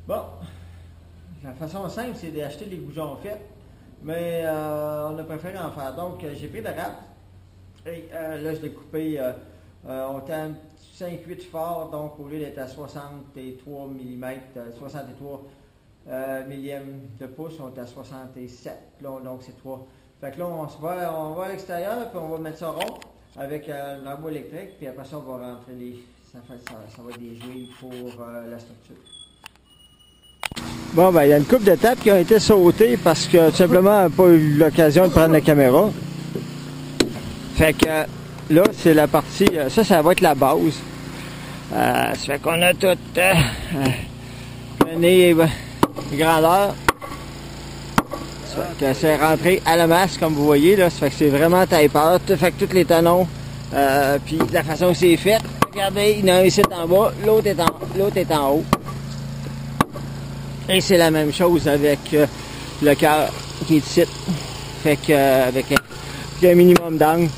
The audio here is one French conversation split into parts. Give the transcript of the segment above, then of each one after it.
Bon, la façon simple, c'est d'acheter les goujons faits, mais on a préféré en faire. Donc, j'ai pris de râpe, et là, je l'ai coupé, on était à 5-8 fort, donc au lieu d'être à 63 mm, 63 millièmes de pouce, on est à 67, là, donc c'est 3. Fait que là, on va à l'extérieur, puis on va mettre ça rond avec un bois électrique, puis après ça, on va rentrer ça va être des jouets pour la structure. Bon, ben, il y a une couple d'étapes qui ont été sautées parce que tout simplement, on n'a pas eu l'occasion de prendre la caméra. Fait que là, c'est la partie, ça va être la base. Ça fait qu'on a tout mené grandeur. Ça fait que c'est rentré à la masse, comme vous voyez, là. Ça fait que c'est vraiment taille-part. Fait que tous les talons, puis de la façon que c'est fait. Regardez, il y en a un ici en bas, l'autre est en haut. Et c'est la même chose avec le cœur qui est ici. Fait que avec un minimum d'angle.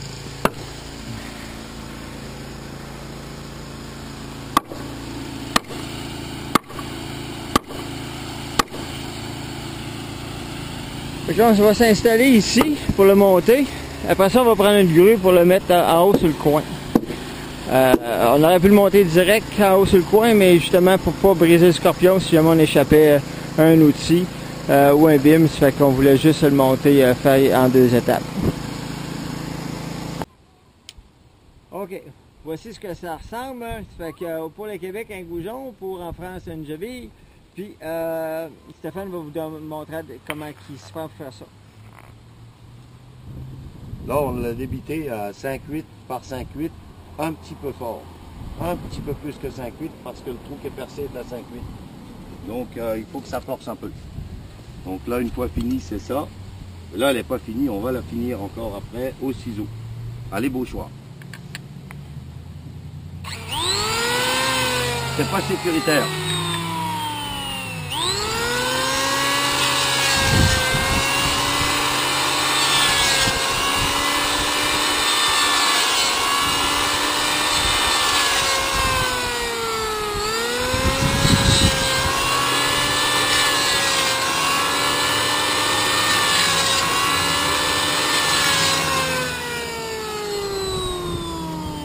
Fait que là, on va s'installer ici pour le monter. Après ça, on va prendre une grue pour le mettre en haut sur le coin. On aurait pu le monter direct en haut sur le coin, mais justement pour pas briser le scorpion si jamais on échappait un outil ou un bim, ça fait qu'on voulait juste le monter faire en 2 étapes. OK, voici ce que ça ressemble. Ça fait que pour le Québec, un goujon, pour en France, une cheville. Puis Stéphane va vous montrer comment il se fait pour faire ça. Là, on l'a débité à 5,8 par 5,8. Un petit peu fort, un petit peu plus que 5,8 parce que le trou qui est percé est à 5,8. Donc il faut que ça force un peu. Donc là, une fois fini, c'est ça. Là, elle n'est pas finie, on va la finir encore après au ciseau. Allez, beau choix. C'est pas sécuritaire.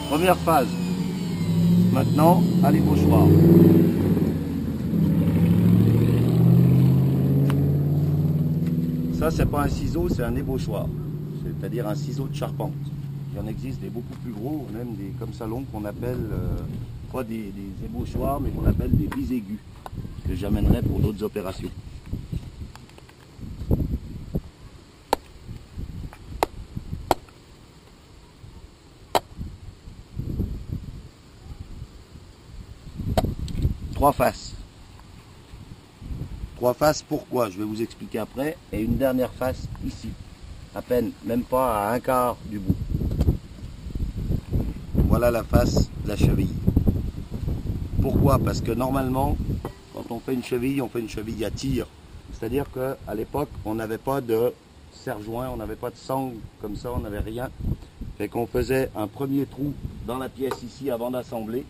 Première phase. Maintenant, allez pochoir. Ça, c'est pas un ciseau, c'est un ébauchoir. C'est-à-dire un ciseau de charpente. Il y en existe des beaucoup plus gros, même des comme ça longs qu'on appelle, pas des ébauchoirs, mais qu'on appelle des bisaigus, que j'amènerai pour d'autres opérations. Trois faces. Trois faces, pourquoi? Je vais vous expliquer après. Et une dernière face ici. À peine, même pas à un quart du bout. Voilà la face de la cheville. Pourquoi? Parce que normalement, quand on fait une cheville à tire. C'est-à-dire qu'à l'époque, on n'avait pas de serre-joint, on n'avait pas de sangle comme ça, on n'avait rien. Fait qu'on faisait un premier trou dans la pièce ici avant d'assembler.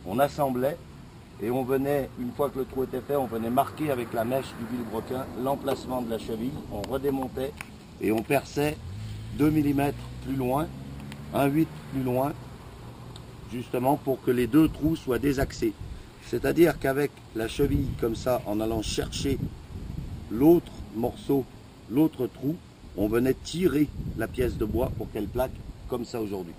On assemblait. Et on venait, une fois que le trou était fait, on venait marquer avec la mèche du vilebrequin l'emplacement de la cheville. On redémontait et on perçait 2 mm plus loin, 1,8 plus loin, justement pour que les deux trous soient désaxés. C'est-à-dire qu'avec la cheville comme ça, en allant chercher l'autre morceau, l'autre trou, on venait tirer la pièce de bois pour qu'elle plaque comme ça aujourd'hui.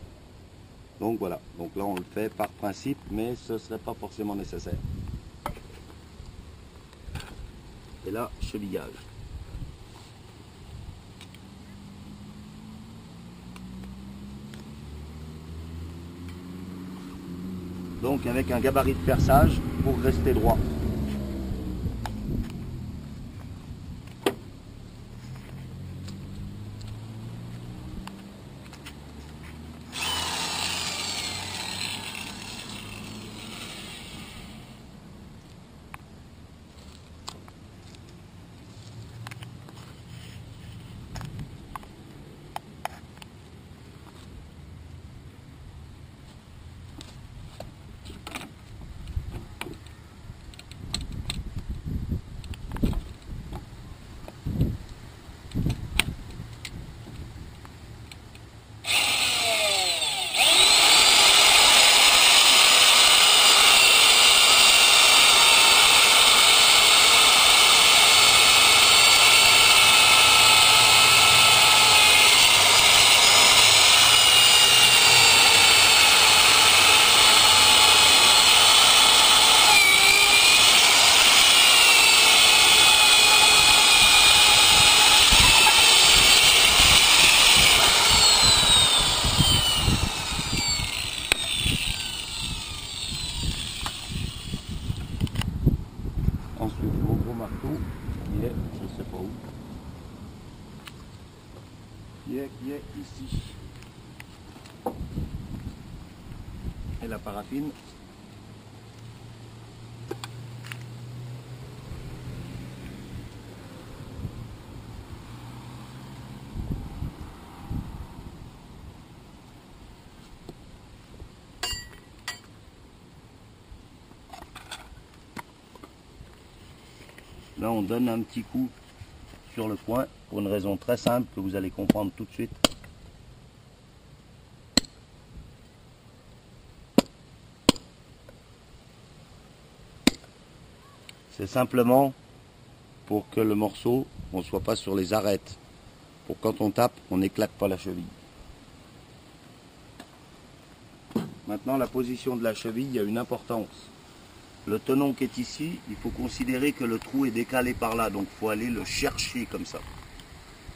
Donc voilà, donc là on le fait par principe, mais ce ne serait pas forcément nécessaire. Et là, chevillage. Donc avec un gabarit de perçage pour rester droit. Ensuite, mon gros marteau qui est, je ne sais pas où, qui est ici. Et la paraffine. Là, on donne un petit coup sur le coin pour une raison très simple que vous allez comprendre tout de suite. C'est simplement pour que le morceau, on ne soit pas sur les arêtes. Pour quand on tape, on n'éclate pas la cheville. Maintenant, la position de la cheville a une importance. Le tenon qui est ici, il faut considérer que le trou est décalé par là, donc il faut aller le chercher comme ça.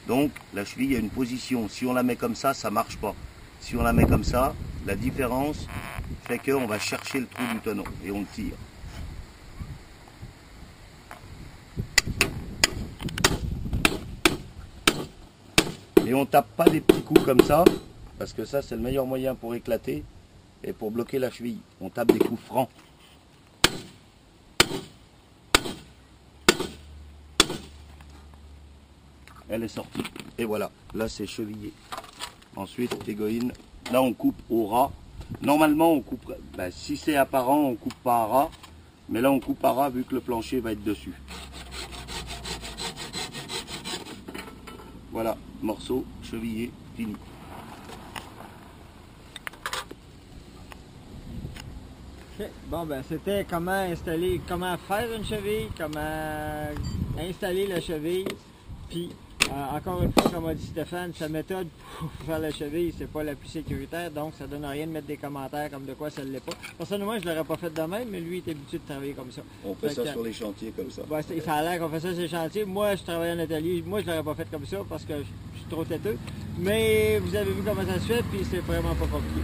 Donc la cheville a une position, si on la met comme ça ne marche pas. Si on la met comme ça, la différence fait qu'on va chercher le trou du tenon et on le tire. Et on tape pas des petits coups comme ça, parce que ça c'est le meilleur moyen pour éclater et pour bloquer la cheville. On tape des coups francs. Elle est sortie. Et voilà, là c'est chevillé. Ensuite, égoïne. Là on coupe au ras. Normalement on coupe, si c'est apparent on coupe pas à ras. Mais là on coupe à ras vu que le plancher va être dessus. Voilà, morceau, chevillé, fini. Okay. Bon, ben c'était comment faire une cheville, comment installer la cheville. Puis, encore une fois, comme a dit Stéphane, sa méthode pour faire la cheville, c'est pas la plus sécuritaire, donc ça donne rien de mettre des commentaires comme de quoi ça ne l'est pas. Personnellement, je l'aurais pas fait de même, mais lui, il est habitué de travailler comme ça. On fait ça sur les chantiers comme ça. Ben, ça a l'air qu'on fait ça sur les chantiers. Moi, je travaille en atelier. Moi, je l'aurais pas fait comme ça parce que je suis trop têteux. Mais vous avez vu comment ça se fait, puis c'est vraiment pas compliqué.